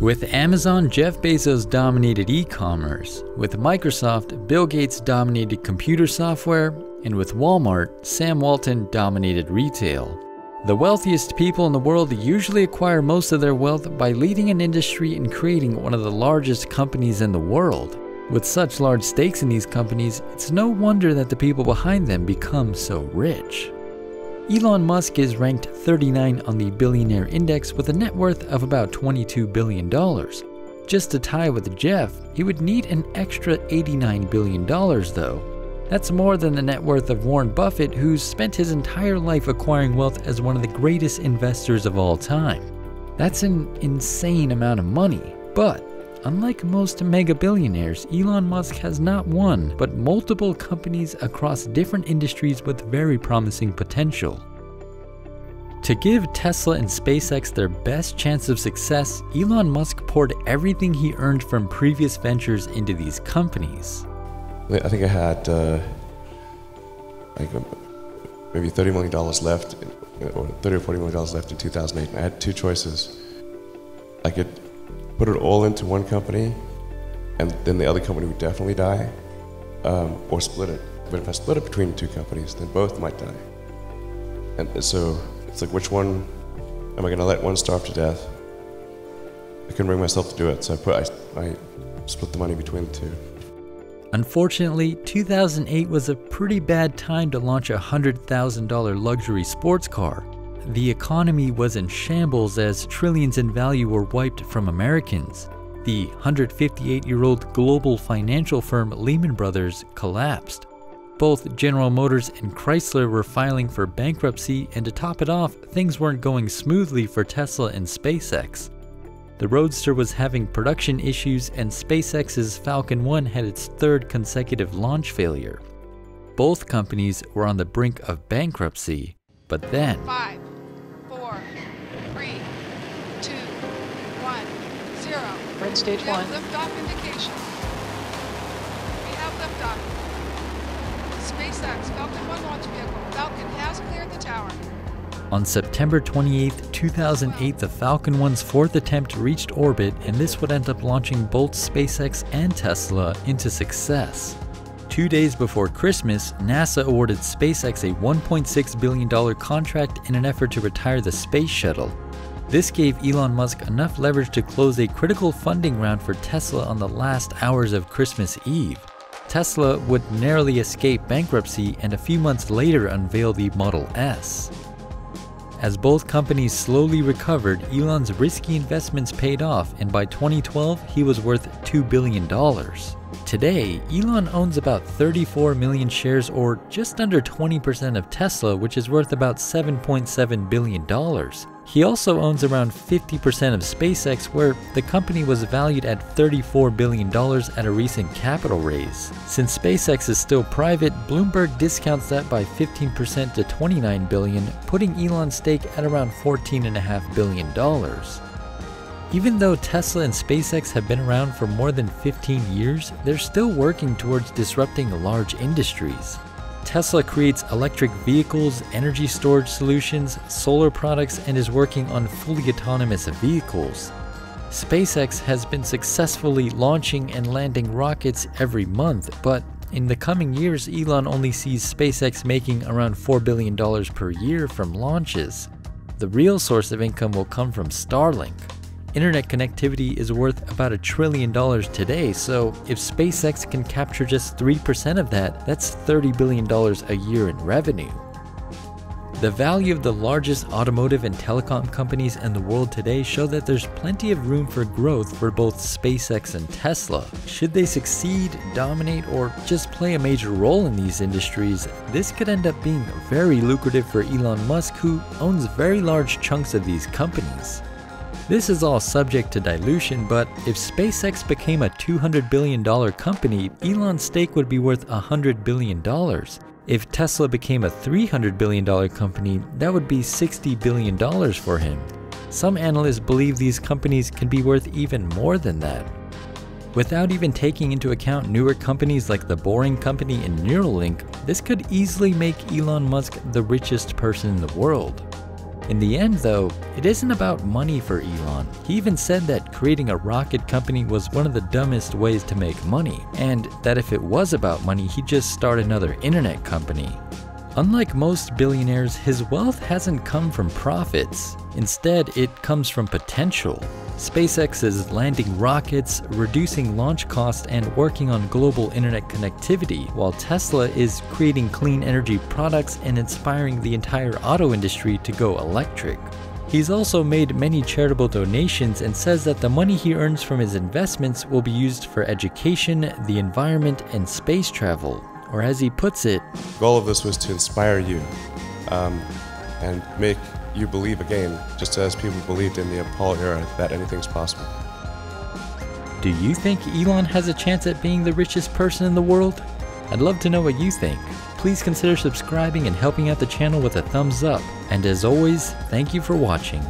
With Amazon, Jeff Bezos dominated e-commerce. With Microsoft, Bill Gates dominated computer software. And with Walmart, Sam Walton dominated retail. The wealthiest people in the world usually acquire most of their wealth by leading an industry and creating one of the largest companies in the world. With such large stakes in these companies, it's no wonder that the people behind them become so rich. Elon Musk is ranked 39 on the billionaire index with a net worth of about $22 billion. Just to tie with Jeff, he would need an extra $89 billion though. That's more than the net worth of Warren Buffett, who's spent his entire life acquiring wealth as one of the greatest investors of all time. That's an insane amount of money, but unlike most mega billionaires, Elon Musk has not one, but multiple companies across different industries with very promising potential. To give Tesla and SpaceX their best chance of success, Elon Musk poured everything he earned from previous ventures into these companies. I think I had maybe $30 million left, or $30 or $40 million left in 2008. I had two choices. I could put it all into one company, and then the other company would definitely die, or split it. But if I split it between two companies, then both might die. And so it's like, which one am I going to let one starve to death? I couldn't bring myself to do it, so I split the money between the two. Unfortunately, 2008 was a pretty bad time to launch a $100,000 luxury sports car. The economy was in shambles as trillions in value were wiped from Americans. The 158-year-old global financial firm Lehman Brothers collapsed. Both General Motors and Chrysler were filing for bankruptcy, and to top it off, things weren't going smoothly for Tesla and SpaceX. The Roadster was having production issues, and SpaceX's Falcon 1 had its third consecutive launch failure. Both companies were on the brink of bankruptcy, but then 5, 4, 3, 2, 1, 0. We're at stage 1. Liftoff indication. We have liftoff. SpaceX Falcon 1 launch vehicle. Falcon has cleared the tower. On September 28, 2008, the Falcon 1's fourth attempt reached orbit, and this would end up launching both SpaceX and Tesla into success. 2 days before Christmas, NASA awarded SpaceX a $1.6 billion contract in an effort to retire the space shuttle. This gave Elon Musk enough leverage to close a critical funding round for Tesla on the last hours of Christmas Eve. Tesla would narrowly escape bankruptcy and a few months later unveil the Model S. As both companies slowly recovered, Elon's risky investments paid off, and by 2012, he was worth $2 billion. Today, Elon owns about 34 million shares, or just under 20% of Tesla, which is worth about $7.7 billion. He also owns around 50% of SpaceX, where the company was valued at $34 billion at a recent capital raise. Since SpaceX is still private, Bloomberg discounts that by 15% to $29 billion, putting Elon's stake at around $14.5 billion. Even though Tesla and SpaceX have been around for more than 15 years, they're still working towards disrupting large industries. Tesla creates electric vehicles, energy storage solutions, solar products, and is working on fully autonomous vehicles. SpaceX has been successfully launching and landing rockets every month, but in the coming years, Elon only sees SpaceX making around $4 billion per year from launches. The real source of income will come from Starlink. Internet connectivity is worth about $1 trillion today, so if SpaceX can capture just 3% of that, that's $30 billion a year in revenue. The value of the largest automotive and telecom companies in the world today show that there's plenty of room for growth for both SpaceX and Tesla. Should they succeed, dominate, or just play a major role in these industries, this could end up being very lucrative for Elon Musk, who owns very large chunks of these companies. This is all subject to dilution, but if SpaceX became a $200 billion company, Elon's stake would be worth $100 billion. If Tesla became a $300 billion company, that would be $60 billion for him. Some analysts believe these companies can be worth even more than that. Without even taking into account newer companies like The Boring Company and Neuralink, this could easily make Elon Musk the richest person in the world. In the end though, it isn't about money for Elon. He even said that creating a rocket company was one of the dumbest ways to make money, and that if it was about money, he'd just start another internet company. Unlike most billionaires, his wealth hasn't come from profits. Instead, it comes from potential. SpaceX is landing rockets, reducing launch costs, and working on global internet connectivity, while Tesla is creating clean energy products and inspiring the entire auto industry to go electric. He's also made many charitable donations and says that the money he earns from his investments will be used for education, the environment, and space travel. Or as he puts it, The goal of this was to inspire you and make you believe again, just as people believed in the Apollo era, that anything's possible. do you think Elon has a chance at being the richest person in the world? I'd love to know what you think. Please consider subscribing and helping out the channel with a thumbs up. And as always, thank you for watching.